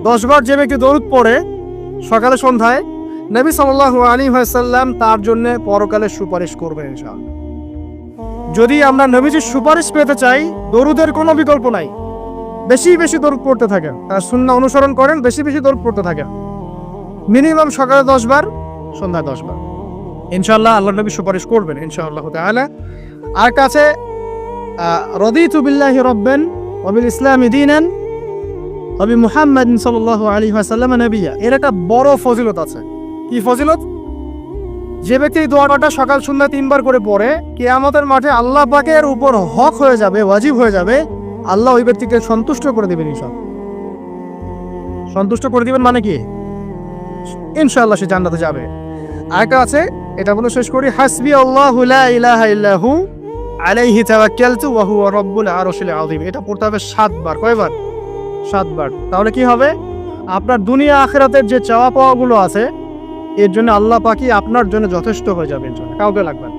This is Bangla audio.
10 বার যে ব্যক্তি দরুদ পড়ে সকালে সন্ধ্যায়, নবী সাল্লাল্লাহু আলাইহি ওয়াসাল্লাম তার জন্য পরকালে সুপারিশ করবেন ইনশাআল্লাহ। যদি আমরা নবীজির সুপারিশ পেতে চাই, দরুদের কোনো বিকল্প নাই। বেশি বেশি দরুদ পড়তে থাকেন, তার সুন্নাহ অনুসরণ করেন, বেশি বেশি দরুদ পড়তে থাকেন। মিনিমাম সকালে 10 বার, সন্ধ্যায় 10 বার, ইনশাআল্লাহ আল্লাহ নবী সুপারিশ করবেন ইনশাআল্লাহ তাআলা। আর কাছে রাদিতু বিল্লাহি রাব্বান ওয়া বিল ইসলামি দীনান ওয়া বি মুহাম্মাদিন সাল্লাল্লাহু আলাইহি ওয়াসাল্লাম নবিয়্যা। এর একটা বড় ফজিলত আছে। কি ফজিলত? যে ব্যক্তি এই দোয়াটা সকাল সন্ধ্যা 3 বার করে পড়ে, কিয়ামতের মাঠে আল্লাহ পাকের উপর হক হয়ে যাবে, ওয়াজিব হয়ে যাবে, আল্লাহ ওই ব্যক্তিকে সন্তুষ্ট করে দিবেন ইনশাআল্লাহ। সন্তুষ্ট করে দিবেন মানে কি? ইনশাআল্লাহ সে জান্নাতে যাবে। আরেকটা আছে, এটা বলে শেষ করি, হাসবি আল্লাহু লা ইলাহা ইল্লাহু আলাইহি তাওয়াক্কালতু ওয়া হুয়া রাব্বুল আরশিল আযীম। এটা পড়তে হবে 7 বার। কয়বার? 7 বার। তাহলে কি হবে? আপনার দুনিয়া আখিরাতের যে চাওয়া পাওয়াগুলো আছে, এর জন্য আল্লাহ পাকই আপনার জন্য যথেষ্ট হয়ে যাবে ইনশাআল্লাহ, কাউকে লাগবে না।